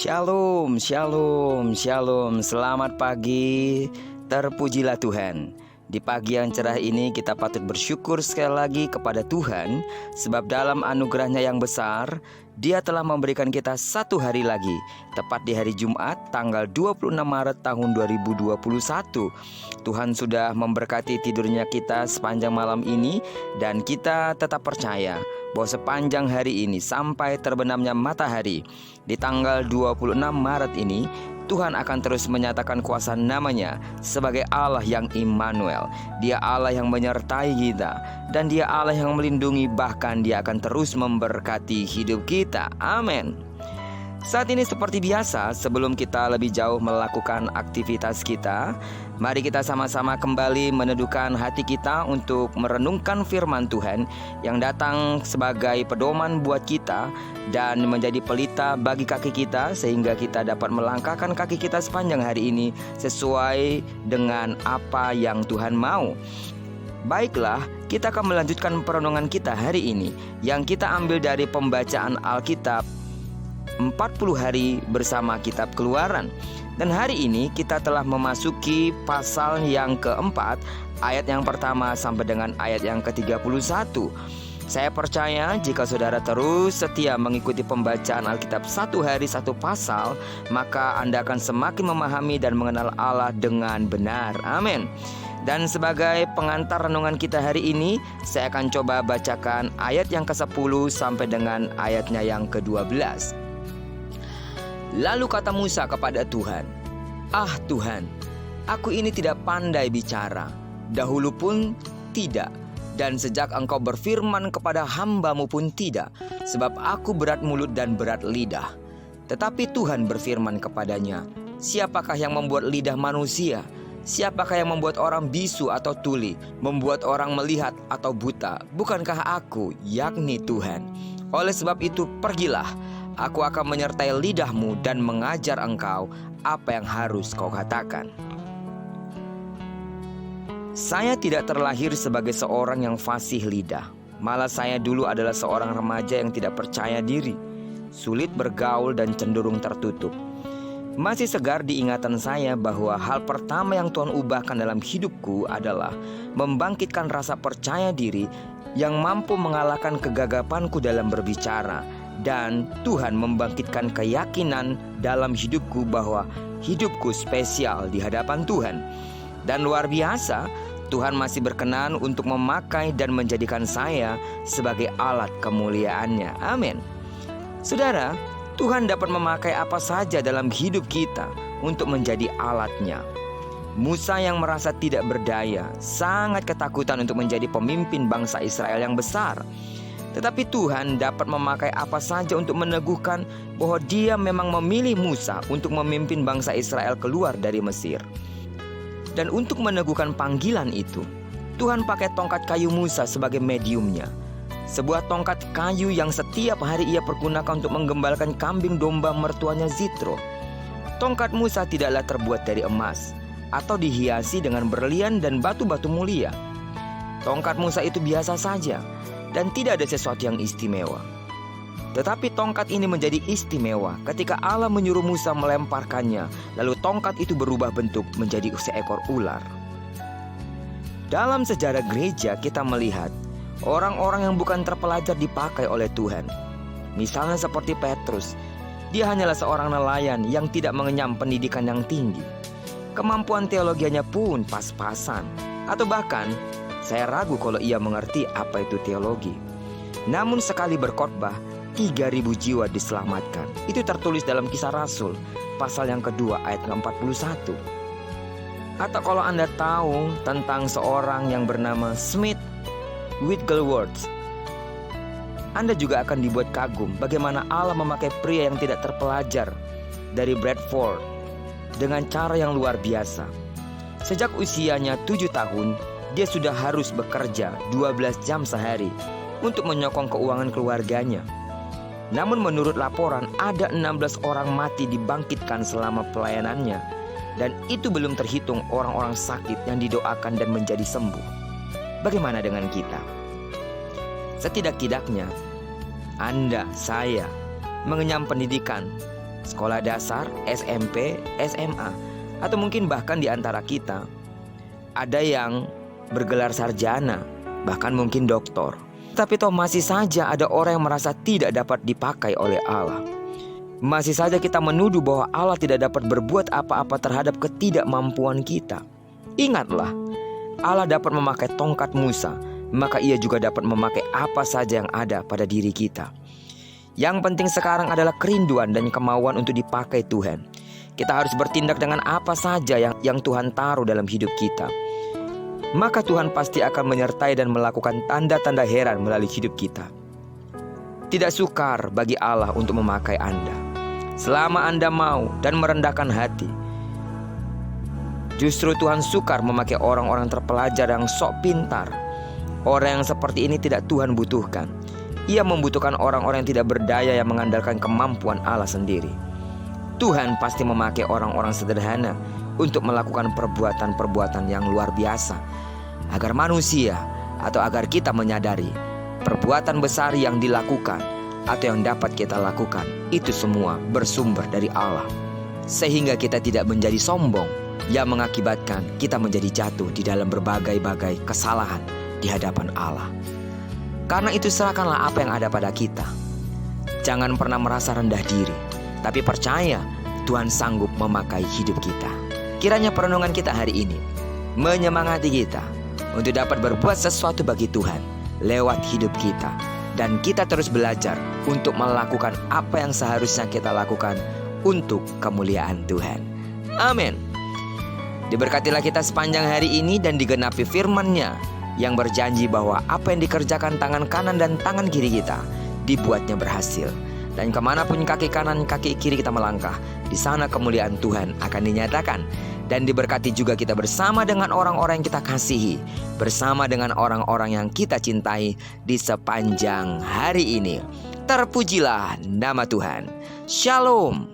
Shalom, shalom, shalom. Selamat pagi. Terpujilah Tuhan. Di pagi yang cerah ini kita patut bersyukur sekali lagi kepada Tuhan, sebab dalam anugerahnya yang besar, Dia telah memberikan kita satu hari lagi, tepat di hari Jumat tanggal 26 Maret tahun 2021. Tuhan sudah memberkati tidurnya kita sepanjang malam ini, dan kita tetap percaya bahwa sepanjang hari ini sampai terbenamnya matahari di tanggal 26 Maret ini, Tuhan akan terus menyatakan kuasa namanya sebagai Allah yang Immanuel. Dia Allah yang menyertai kita, dan Dia Allah yang melindungi, bahkan Dia akan terus memberkati hidup kita. Amin. Saat ini seperti biasa, sebelum kita lebih jauh melakukan aktivitas kita, mari kita sama-sama kembali meneduhkan hati kita untuk merenungkan firman Tuhan yang datang sebagai pedoman buat kita dan menjadi pelita bagi kaki kita, sehingga kita dapat melangkahkan kaki kita sepanjang hari ini sesuai dengan apa yang Tuhan mau. Baiklah, kita akan melanjutkan perenungan kita hari ini yang kita ambil dari pembacaan Alkitab 40 hari bersama kitab Keluaran. Dan hari ini kita telah memasuki pasal yang keempat, ayat yang pertama sampai dengan ayat yang ke-31. Saya percaya jika saudara terus setia mengikuti pembacaan Alkitab satu hari satu pasal, maka Anda akan semakin memahami dan mengenal Allah dengan benar. Amin. Dan sebagai pengantar renungan kita hari ini, saya akan coba bacakan ayat yang ke-10 sampai dengan ayatnya yang ke-12. Lalu kata Musa kepada Tuhan, "Ah Tuhan, aku ini tidak pandai bicara, dahulu pun tidak, dan sejak Engkau berfirman kepada hamba-Mu pun tidak, sebab aku berat mulut dan berat lidah." Tetapi Tuhan berfirman kepadanya, "Siapakah yang membuat lidah manusia? Siapakah yang membuat orang bisu atau tuli, membuat orang melihat atau buta? Bukankah aku, yakni Tuhan? Oleh sebab itu pergilah, aku akan menyertai lidahmu dan mengajar engkau apa yang harus kau katakan." Saya tidak terlahir sebagai seorang yang fasih lidah. Malah saya dulu adalah seorang remaja yang tidak percaya diri, sulit bergaul dan cenderung tertutup. Masih segar di ingatan saya bahwa hal pertama yang Tuhan ubahkan dalam hidupku adalah membangkitkan rasa percaya diri yang mampu mengalahkan kegagapanku dalam berbicara. Dan Tuhan membangkitkan keyakinan dalam hidupku bahwa hidupku spesial di hadapan Tuhan. Dan luar biasa, Tuhan masih berkenan untuk memakai dan menjadikan saya sebagai alat kemuliaan-Nya. Amin. Saudara, Tuhan dapat memakai apa saja dalam hidup kita untuk menjadi alat-Nya. Musa yang merasa tidak berdaya, sangat ketakutan untuk menjadi pemimpin bangsa Israel yang besar. Tetapi Tuhan dapat memakai apa saja untuk meneguhkan bahwa Dia memang memilih Musa untuk memimpin bangsa Israel keluar dari Mesir. Dan untuk meneguhkan panggilan itu, Tuhan pakai tongkat kayu Musa sebagai mediumnya. Sebuah tongkat kayu yang setiap hari ia pergunakan untuk menggembalkan kambing domba mertuanya Zitro. Tongkat Musa tidaklah terbuat dari emas atau dihiasi dengan berlian dan batu-batu mulia. Tongkat Musa itu biasa saja dan tidak ada sesuatu yang istimewa. Tetapi tongkat ini menjadi istimewa ketika Allah menyuruh Musa melemparkannya, lalu tongkat itu berubah bentuk menjadi seekor ular. Dalam sejarah gereja kita melihat orang-orang yang bukan terpelajar dipakai oleh Tuhan. Misalnya seperti Petrus, dia hanyalah seorang nelayan yang tidak mengenyam pendidikan yang tinggi. Kemampuan teologianya pun pas-pasan, atau bahkan saya ragu kalau ia mengerti apa itu teologi. Namun sekali berkhotbah, 3.000 jiwa diselamatkan. Itu tertulis dalam Kisah Rasul, pasal yang kedua ayat ke-41. Atau kalau Anda tahu tentang seorang yang bernama Smith Wigglesworth, Anda juga akan dibuat kagum bagaimana Allah memakai pria yang tidak terpelajar dari Bradford dengan cara yang luar biasa. Sejak usianya 7 tahun, dia sudah harus bekerja 12 jam sehari untuk menyokong keuangan keluarganya. Namun menurut laporan ada 16 orang mati dibangkitkan selama pelayanannya. Dan itu belum terhitung orang-orang sakit yang didoakan dan menjadi sembuh. Bagaimana dengan kita? Setidak-tidaknya Anda, saya mengenyam pendidikan sekolah dasar, SMP, SMA, atau mungkin bahkan di antara kita ada yang bergelar sarjana, bahkan mungkin doktor. Tapi toh masih saja ada orang yang merasa tidak dapat dipakai oleh Allah. Masih saja kita menuduh bahwa Allah tidak dapat berbuat apa-apa terhadap ketidakmampuan kita. Ingatlah, Allah dapat memakai tongkat Musa, maka Ia juga dapat memakai apa saja yang ada pada diri kita. Yang penting sekarang adalah kerinduan dan kemauan untuk dipakai Tuhan. Kita harus bertindak dengan apa saja yang Tuhan taruh dalam hidup kita. Maka Tuhan pasti akan menyertai dan melakukan tanda-tanda heran melalui hidup kita. Tidak sukar bagi Allah untuk memakai Anda, selama Anda mau dan merendahkan hati. Justru Tuhan sukar memakai orang-orang terpelajar yang sok pintar. Orang yang seperti ini tidak Tuhan butuhkan. Ia membutuhkan orang-orang yang tidak berdaya yang mengandalkan kemampuan Allah sendiri. Tuhan pasti memakai orang-orang sederhana untuk melakukan perbuatan-perbuatan yang luar biasa, agar manusia atau agar kita menyadari perbuatan besar yang dilakukan atau yang dapat kita lakukan itu semua bersumber dari Allah, sehingga kita tidak menjadi sombong yang mengakibatkan kita menjadi jatuh di dalam berbagai-bagai kesalahan di hadapan Allah. Karena itu serahkanlah apa yang ada pada kita. Jangan pernah merasa rendah diri, tapi percaya Tuhan sanggup memakai hidup kita. Kiranya perenungan kita hari ini menyemangati kita untuk dapat berbuat sesuatu bagi Tuhan lewat hidup kita. Dan kita terus belajar untuk melakukan apa yang seharusnya kita lakukan untuk kemuliaan Tuhan. Amin. Diberkatilah kita sepanjang hari ini dan digenapi firman-Nya yang berjanji bahwa apa yang dikerjakan tangan kanan dan tangan kiri kita dibuatnya berhasil. Dan kemanapun kaki kanan kaki kiri kita melangkah, di sana kemuliaan Tuhan akan dinyatakan. Dan diberkati juga kita bersama dengan orang-orang yang kita kasihi, bersama dengan orang-orang yang kita cintai di sepanjang hari ini. Terpujilah nama Tuhan. Shalom.